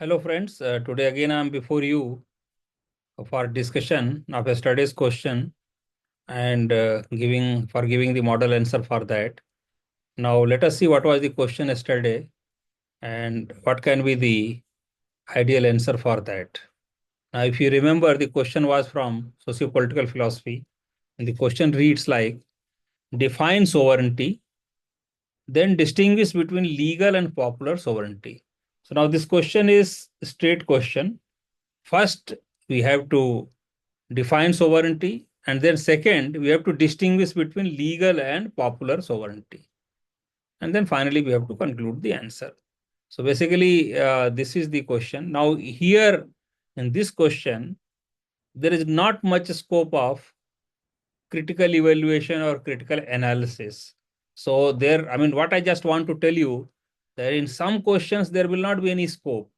Hello friends, today again I am before you for discussion of a studies question and giving the model answer for that. Now let us see what was the question yesterday and what can be the ideal answer for that. Now if you remember, the question was from socio-political philosophy and the question reads like, define sovereignty, then distinguish between legal and popular sovereignty. So now this question is a straight question. First, we have to define sovereignty, and then second, we have to distinguish between legal and popular sovereignty. And then finally, we have to conclude the answer. So basically, this is the question. Now, here in this question, there is not much scope of critical evaluation or critical analysis. So there, I mean, what I just want to tell you, that in some questions, there will not be any scope.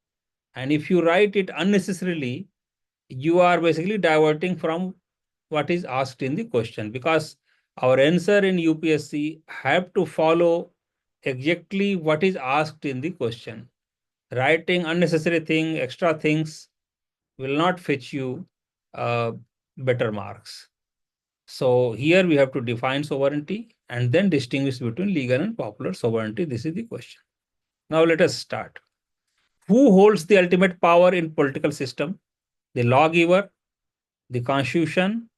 And if you write it unnecessarily, you are basically diverting from what is asked in the question, because our answer in UPSC have to follow exactly what is asked in the question. Writing unnecessary thing, extra things will not fetch you better marks. So here we have to define sovereignty and then distinguish between legal and popular sovereignty. This is the question. Now let us start. Who holds the ultimate power in political system? The lawgiver, the constitution,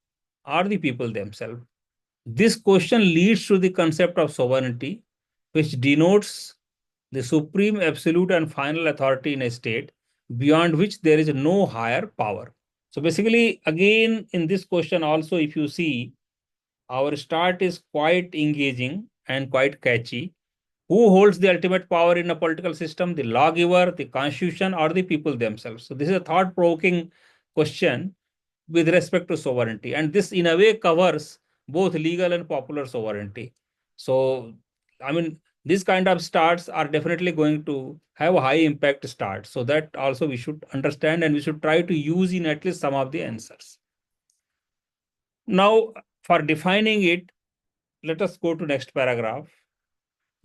or the people themselves? This question leads to the concept of sovereignty, which denotes the supreme, absolute, and final authority in a state beyond which there is no higher power. So basically, again, in this question also, if you see, our start is quite engaging and quite catchy. Who holds the ultimate power in a political system? The lawgiver, the constitution, or the people themselves? So this is a thought-provoking question with respect to sovereignty. And this, in a way, covers both legal and popular sovereignty. So, I mean, these kind of starts are definitely going to have a high impact start. So that also we should understand and we should try to use in at least some of the answers. Now, for defining it, let us go to next paragraph.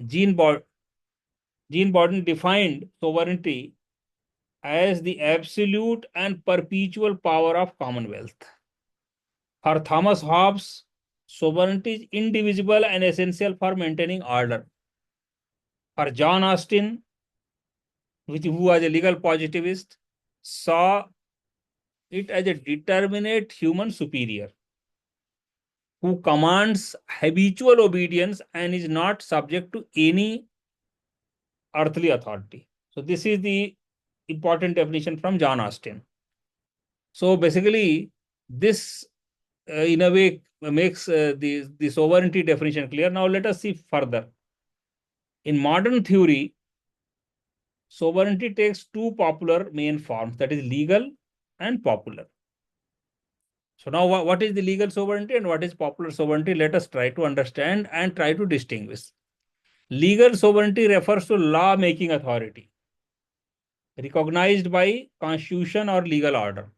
Jean Borden defined sovereignty as the absolute and perpetual power of Commonwealth. For Thomas Hobbes, sovereignty is indivisible and essential for maintaining order. For John Austin, who was a legal positivist, saw it as a determinate human superior who commands habitual obedience and is not subject to any earthly authority. So this is the important definition from John Austin. So basically, this in a way makes the sovereignty definition clear. Now let us see further. In modern theory, sovereignty takes two popular main forms, that is legal and popular. So now what is the legal sovereignty and what is popular sovereignty? Let us try to understand and try to distinguish. Legal sovereignty refers to law-making authority recognized by constitution or legal order.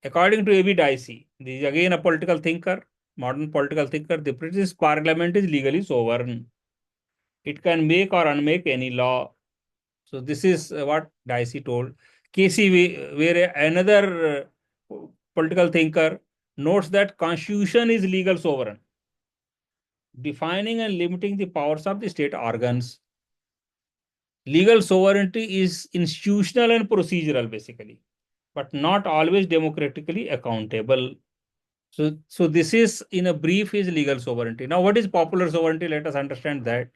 According to A.B. Dicey, this is again a political thinker, modern political thinker, the British Parliament is legally sovereign. It can make or unmake any law. So this is what Dicey told. Casey, where another political thinker, notes that constitution is legal sovereign, defining and limiting the powers of the state organs. Legal sovereignty is institutional and procedural, basically, but not always democratically accountable. So this is, in a brief, is legal sovereignty. Now, what is popular sovereignty? Let us understand that.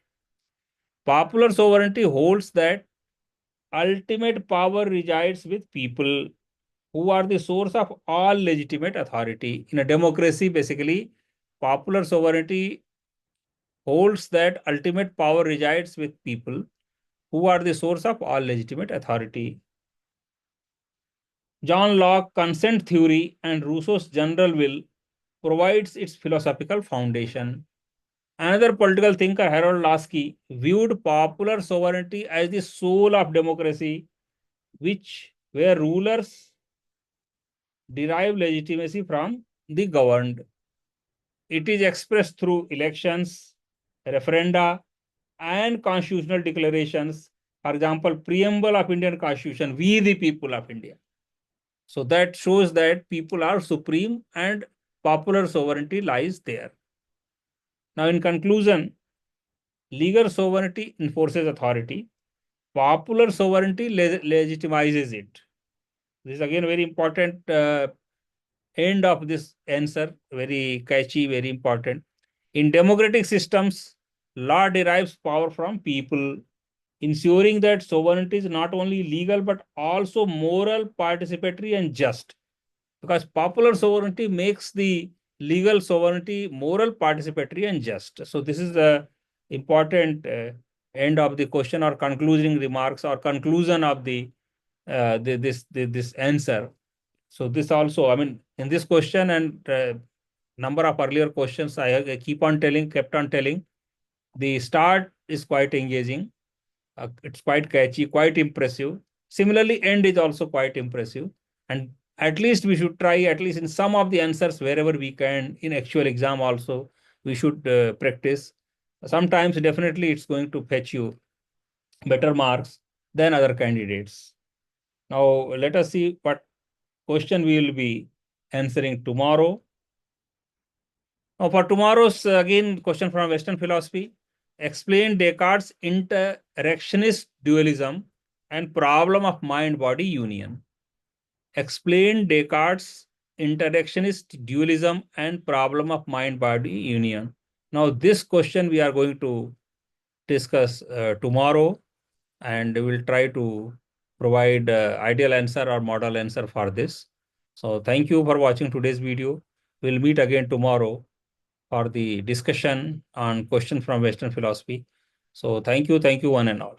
Popular sovereignty holds that ultimate power resides with people who are the source of all legitimate authority. In a democracy, basically, popular sovereignty holds that ultimate power resides with people who are the source of all legitimate authority. John Locke, consent theory, and Rousseau's general will provides its philosophical foundation. Another political thinker, Harold Lasky, viewed popular sovereignty as the soul of democracy, where rulers derive legitimacy from the governed. It is expressed through elections, referenda, and constitutional declarations For example, preamble of Indian Constitution, we the people of India. So that shows that people are supreme and popular sovereignty lies there. Now, in conclusion, legal sovereignty enforces authority. Popular sovereignty legitimizes it. This is again very important end of this answer, very catchy, very important. In democratic systems, law derives power from people, ensuring that sovereignty is not only legal but also moral, participatory, and just. Because popular sovereignty makes the legal sovereignty moral, participatory, and just. So this is the important end of the question or concluding remarks or conclusion of this answer. So this also, I mean, in this question and number of earlier questions, I kept on telling, the start is quite engaging. It's quite catchy, quite impressive. Similarly, end is also quite impressive. And at least we should try, at least in some of the answers, wherever we can, in actual exam also, we should practice. Sometimes definitely it's going to fetch you better marks than other candidates. Now, let us see what question we will be answering tomorrow. Now, for tomorrow's, again, question from Western philosophy. Explain Descartes' interactionist dualism and problem of mind-body union. Explain Descartes' interactionist dualism and problem of mind-body union. Now, this question we are going to discuss tomorrow, and we will try to provide ideal answer or model answer for this. So thank you for watching today's video. We'll meet again tomorrow for the discussion on question from Western philosophy. So thank you one and all.